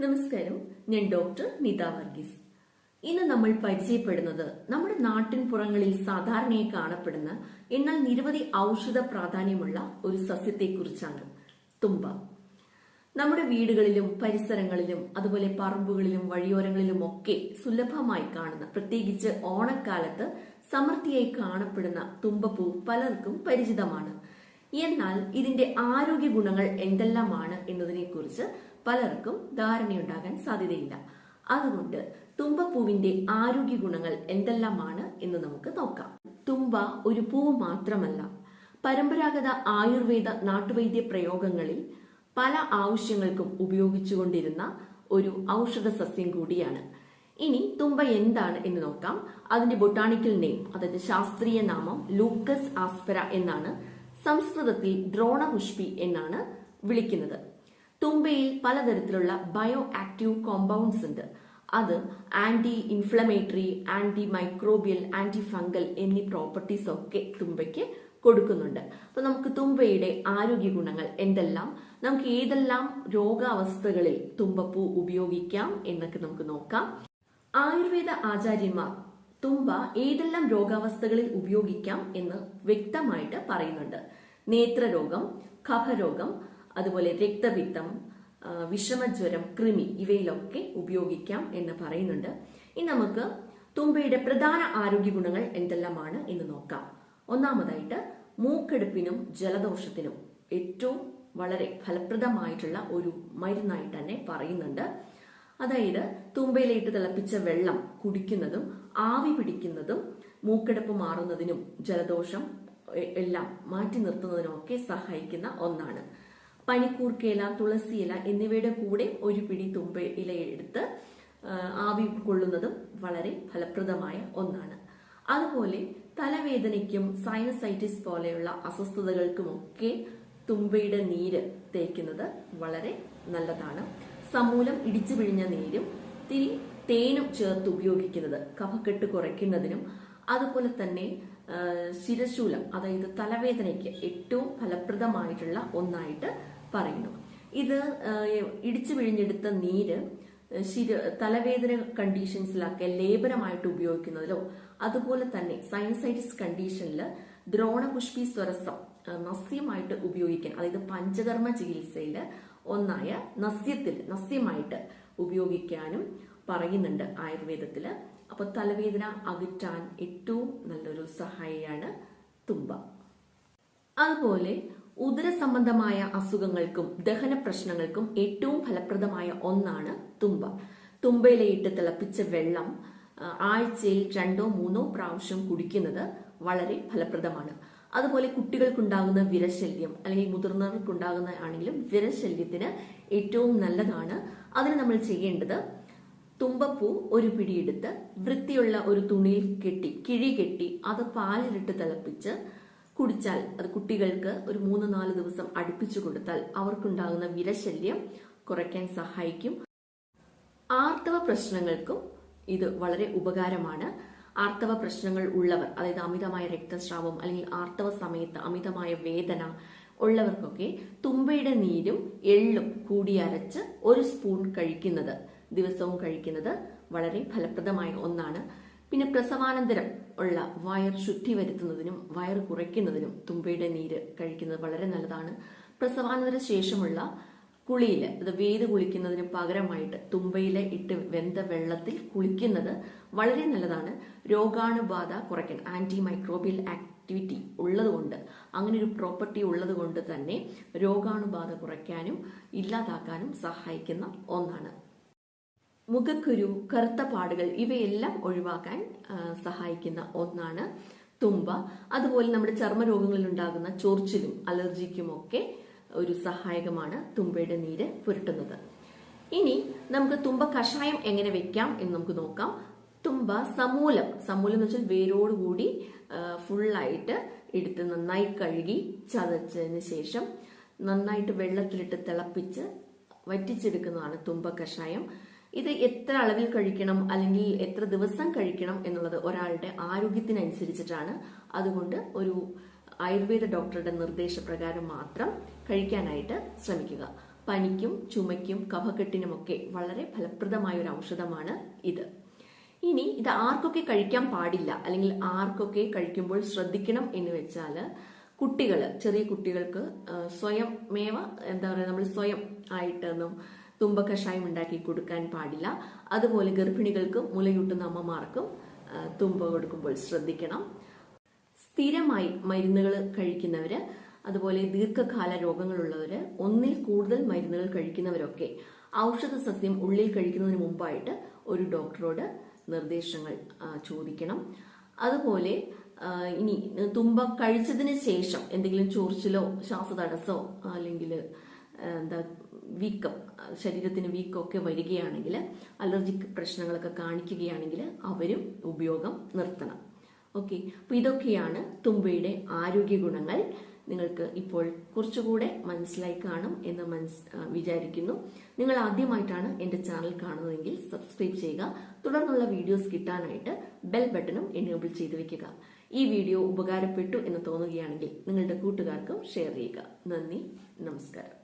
നമസ്കാരം, ഞാൻ ഡോക്ടർ നിത വർഗീസ്. ഇന്ന് നമ്മൾ പരിചയപ്പെടുന്നത് നമ്മുടെ നാട്ടിൻപുറങ്ങളിൽ സാധാരണയായി കാണപ്പെടുന്ന എന്നാൽ നിരവധി ഔഷധ പ്രാധാന്യമുള്ള ഒരു സസ്യത്തെക്കുറിച്ചാണ്. തുമ്പ. നമ്മുടെ വീടുകളിലും പരിസരങ്ങളിലും അതുപോലെ പറമ്പുകളിലും വഴിയോരങ്ങളിലും ഒക്കെ സുലഭമായി കാണുന്ന, പ്രത്യേകിച്ച് ഓണക്കാലത്ത് സമൃദ്ധിയായി കാണപ്പെടുന്ന തുമ്പപ്പൂ പലർക്കും പരിചിതമാണ്. എന്നാൽ ഇതിന്റെ ആരോഗ്യ ഗുണങ്ങൾ എന്തെല്ലാമാണ് എന്നതിനെ കുറിച്ച് പലർക്കും ധാരണയുണ്ടാകാൻ സാധ്യതയില്ല. അതുകൊണ്ട് തുമ്പപ്പൂവിന്റെ ആരോഗ്യ ഗുണങ്ങൾ എന്തെല്ലാമാണ് എന്ന് നമുക്ക് നോക്കാം. തുമ്പ ഒരു പൂവ് മാത്രമല്ല, പരമ്പരാഗത ആയുർവേദ നാട്ടുവൈദ്യ പ്രയോഗങ്ങളിൽ പല ആവശ്യങ്ങൾക്കും ഉപയോഗിച്ചുകൊണ്ടിരുന്ന ഒരു ഔഷധ സസ്യം കൂടിയാണ്. ഇനി തുമ്പ എന്താണ് എന്ന് നോക്കാം. അതിന്റെ ബൊട്ടാണിക്കൽ നെയിം, അതായത് ശാസ്ത്രീയ നാമം ലൂക്കസ് ആസ്പെര എന്നാണ്. സംസ്കൃതത്തിൽ ദ്രോണപുഷ്പി എന്നാണ് വിളിക്കുന്നത്. തുമ്പയിൽ പലതരത്തിലുള്ള ബയോ ആക്റ്റീവ് കോമ്പൗണ്ട്സ് ഉണ്ട്. അത് anti inflammatory, anti microbial, anti fungal എന്നീ പ്രോപ്പർട്ടീസ് ഒക്കെ തുമ്പയ്ക്ക് കൊടുക്കുന്നുണ്ട്. അപ്പൊ നമുക്ക് തുമ്പയുടെ ആരോഗ്യ ഗുണങ്ങൾ എന്തെല്ലാം, നമുക്ക് ഏതെല്ലാം രോഗാവസ്ഥകളിൽ തുമ്പപ്പൂ ഉപയോഗിക്കാം എന്നൊക്കെ നമുക്ക് നോക്കാം. ആയുർവേദ ആചാര്യന്മാർ തുമ്പ ഏതെല്ലാം രോഗാവസ്ഥകളിൽ ഉപയോഗിക്കാം എന്ന് വ്യക്തമായിട്ട് പറയുന്നുണ്ട്. നേത്രരോഗം, കഫരോഗം, അതുപോലെ രക്തപിത്തം, വിഷമജ്വരം, കൃമി ഇവയിലൊക്കെ ഉപയോഗിക്കാം എന്ന് പറയുന്നുണ്ട്. ഇനി നമുക്ക് തുമ്പയുടെ പ്രധാന ആരോഗ്യ ഗുണങ്ങൾ എന്തെല്ലാമാണ് എന്ന് നോക്കാം. ഒന്നാമതായിട്ട് മൂക്കെടുപ്പിനും ജലദോഷത്തിനും ഏറ്റവും വളരെ ഫലപ്രദമായിട്ടുള്ള ഒരു മരുന്നായിട്ട് തന്നെ പറയുന്നുണ്ട്. അതായത് തുമ്പയിലിട്ട് തിളപ്പിച്ച വെള്ളം കുടിക്കുന്നതും ആവി പിടിക്കുന്നതും മൂക്കെടുപ്പ് മാറുന്നതിനും ജലദോഷം എല്ലാം മാറ്റി നിർത്തുന്നതിനും ഒക്കെ സഹായിക്കുന്ന ഒന്നാണ്. പനിക്കൂർക്കയില, തുളസിയില എന്നിവയുടെ കൂടെ ഒരു പിടി തുമ്പ ഇല എടുത്ത് ആവി കൊള്ളുന്നതും വളരെ ഫലപ്രദമായ ഒന്നാണ്. അതുപോലെ തലവേദനയ്ക്കും സൈനസൈറ്റിസ് പോലെയുള്ള അസ്വസ്ഥതകൾക്കുമൊക്കെ തുമ്പയുടെ നീര് തേക്കുന്നത് വളരെ നല്ലതാണ്. സമൂലം ഇടിച്ചു പിഴിഞ്ഞ നീരും തേനും ചേർത്ത് ഉപയോഗിക്കുന്നത് കഫക്കെട്ട് കുറയ്ക്കുന്നതിനും അതുപോലെ തന്നെ ശിരശൂലം, അതായത് തലവേദനയ്ക്ക് ഏറ്റവും ഫലപ്രദമായിട്ടുള്ള ഒന്നായിട്ട് പറയുന്നു. ഇത് ഇടിച്ചു പിഴിഞ്ഞെടുത്ത നീര് തലവേദന കണ്ടീഷൻസിലൊക്കെ ലേപനമായിട്ട് ഉപയോഗിക്കുന്നതിലോ അതുപോലെ തന്നെ സൈനസൈറ്റിസ് കണ്ടീഷനിൽ ദ്രോണപുഷ്പി സ്വരസം നസ്യമായിട്ട് ഉപയോഗിക്കാൻ, അതായത് പഞ്ചകർമ്മ ചികിത്സയിൽ ഒന്നായ നസ്യമായിട്ട് ഉപയോഗിക്കാനും പറയുന്നുണ്ട് ആയുർവേദത്തില്. അപ്പൊ തലവേദന അകറ്റാൻ ഏറ്റവും നല്ലൊരു സഹായിയാണ് തുമ്പ. അതുപോലെ ഉദര സംബന്ധമായ അസുഖങ്ങൾക്കും ദഹന പ്രശ്നങ്ങൾക്കും ഏറ്റവും ഫലപ്രദമായ ഒന്നാണ് തുമ്പ. തുമ്പയിലയിട്ട് തിളപ്പിച്ച വെള്ളം ആഴ്ചയിൽ 2-3 പ്രാവശ്യം കുടിക്കുന്നത് വളരെ ഫലപ്രദമാണ്. അതുപോലെ കുട്ടികൾക്കുണ്ടാകുന്ന വിരശല്യം അല്ലെങ്കിൽ മുതിർന്നവർക്കുണ്ടാകുന്ന ആണെങ്കിലും വിരശല്യത്തിന് ഏറ്റവും നല്ലതാണ്. അതിന് നമ്മൾ ചെയ്യേണ്ടത് തുമ്പപ്പൂ ഒരു പിടിയെടുത്ത് വൃത്തിയുള്ള ഒരു തുണിയിൽ കിഴി കെട്ടി അത് പാലിലിട്ട് തിളപ്പിച്ച് കുടിച്ചാൽ, അത് കുട്ടികൾക്ക് ഒരു 3-4 ദിവസം അടുപ്പിച്ചു കൊടുത്താൽ അവർക്കുണ്ടാകുന്ന വിരശല്യം കുറയ്ക്കാൻ സഹായിക്കും. ആർത്തവ പ്രശ്നങ്ങൾക്കും ഇത് വളരെ ഉപകാരമാണ്. ആർത്തവ പ്രശ്നങ്ങൾ ഉള്ളവർ, അതായത് അമിതമായ രക്തസ്രാവം അല്ലെങ്കിൽ ആർത്തവ സമയത്ത് അമിതമായ വേദന ഉള്ളവർക്കൊക്കെ തുമ്പയുടെ നീരും എള്ളും കൂടി അരച്ച് 1 സ്പൂൺ ദിവസവും കഴിക്കുന്നത് വളരെ ഫലപ്രദമായ ഒന്നാണ്. പിന്നെ പ്രസവാനന്തരം ഉള്ള വയർ ശുദ്ധി വരുത്തുന്നതിനും വയറ് കുറയ്ക്കുന്നതിനും തുമ്പയുടെ നീര് കഴിക്കുന്നത് വളരെ നല്ലതാണ്. പ്രസവാനന്തര ശേഷമുള്ള കുളിയിൽ, അത് വേര് കുളിക്കുന്നതിന് പകരമായിട്ട് തുമ്പയില ഇട്ട് വെന്ത വെള്ളത്തിൽ കുളിക്കുന്നത് വളരെ നല്ലതാണ്. രോഗാണുബാധ കുറയ്ക്കാൻ ആന്റി മൈക്രോബിയൽ ആക്ടിവിറ്റി ഉള്ളതുകൊണ്ട്, അങ്ങനെ ഒരു പ്രോപ്പർട്ടി ഉള്ളത് കൊണ്ട് തന്നെ രോഗാണുബാധ കുറയ്ക്കാനും ഇല്ലാതാക്കാനും സഹായിക്കുന്ന ഒന്നാണ്. മുഖക്കുരു, കറുത്ത പാടുകൾ ഇവയെല്ലാം ഒഴിവാക്കാൻ സഹായിക്കുന്ന ഒന്നാണ് തുമ്പ. അതുപോലെ നമ്മുടെ ചർമ്മരോഗങ്ങളിൽ ഉണ്ടാകുന്ന ചൊറിച്ചിലും അലർജിക്കുമൊക്കെ ഒരു സഹായകമാണ് തുമ്പയുടെ നീര് പുരട്ടുന്നത്. ഇനി നമുക്ക് തുമ്പ കഷായം എങ്ങനെ വെക്കാം എന്ന് നമുക്ക് നോക്കാം. തുമ്പ സമൂലം എന്ന് വെച്ചാൽ വേരോടുകൂടി ഫുള്ളായിട്ട് എടുത്ത് നന്നായി കഴുകി ചതച്ചതിന് ശേഷം നന്നായിട്ട് വെള്ളത്തിലിട്ട് തിളപ്പിച്ച് വറ്റിച്ചെടുക്കുന്നതാണ് തുമ്പ കഷായം. ഇത് എത്ര അളവിൽ കഴിക്കണം അല്ലെങ്കിൽ എത്ര ദിവസം കഴിക്കണം എന്നുള്ളത് ഒരാളുടെ ആരോഗ്യത്തിനനുസരിച്ചിട്ടാണ്. അതുകൊണ്ട് ഒരു ആയുർവേദ ഡോക്ടറുടെ നിർദ്ദേശപ്രകാരം മാത്രം കഴിക്കാനായിട്ട് ശ്രമിക്കുക. പനിക്കും ചുമയ്ക്കും കഫക്കെട്ടിനുമൊക്കെ വളരെ ഫലപ്രദമായ ഒരു ഔഷധമാണ് ഇത്. ഇനി ഇത് ആർക്കൊക്കെ കഴിക്കാൻ പാടില്ല അല്ലെങ്കിൽ ആർക്കൊക്കെ കഴിക്കുമ്പോൾ ശ്രദ്ധിക്കണം എന്ന് വെച്ചാൽ, ചെറിയ കുട്ടികൾക്ക് സ്വയമേവ നമ്മൾ സ്വയം ആയിട്ടൊന്നും തുമ്പ കഷായം ഉണ്ടാക്കി കൊടുക്കാൻ പാടില്ല. അതുപോലെ ഗർഭിണികൾക്കും മുലയൂട്ടുന്ന അമ്മമാർക്കും തുമ്പ കൊടുക്കുമ്പോൾ ശ്രദ്ധിക്കണം. സ്ഥിരമായി മരുന്നുകൾ കഴിക്കുന്നവര്, അതുപോലെ ദീർഘകാല രോഗങ്ങളുള്ളവര്, ഒന്നിൽ കൂടുതൽ മരുന്നുകൾ കഴിക്കുന്നവരൊക്കെ ഔഷധ സസ്യം ഉള്ളിൽ കഴിക്കുന്നതിന് മുമ്പായിട്ട് ഒരു ഡോക്ടറോട് നിർദ്ദേശങ്ങൾ ചോദിക്കണം. അതുപോലെ ഇനി തുമ്പ കഴിച്ചതിന് ശേഷം എന്തെങ്കിലും ചൊറിച്ചിലോ ശ്വാസതടസ്സോ അല്ലെങ്കിൽ വീക്കം, ശരീരത്തിന് വീക്കമൊക്കെ വരികയാണെങ്കിൽ, അലർജിക് പ്രശ്നങ്ങളൊക്കെ കാണിക്കുകയാണെങ്കിൽ അവരും ഉപയോഗം നിർത്തണം. ഓക്കെ, അപ്പൊ ഇതൊക്കെയാണ് തുമ്പയുടെ ആരോഗ്യ ഗുണങ്ങൾ. നിങ്ങൾക്ക് ഇപ്പോൾ കുറച്ചുകൂടെ മനസ്സിലായി കാണും എന്ന് വിചാരിക്കുന്നു. നിങ്ങൾ ആദ്യമായിട്ടാണ് എന്റെ ചാനൽ കാണുന്നതെങ്കിൽ സബ്സ്ക്രൈബ് ചെയ്യുക. തുടർന്നുള്ള വീഡിയോസ് കിട്ടാനായിട്ട് ബെൽ ബട്ടണും എനേബിൾ ചെയ്ത് വെക്കുക. ഈ വീഡിയോ ഉപകാരപ്പെട്ടു എന്ന് തോന്നുകയാണെങ്കിൽ നിങ്ങളുടെ കൂട്ടുകാർക്കും ഷെയർ ചെയ്യുക. നന്ദി, നമസ്കാരം.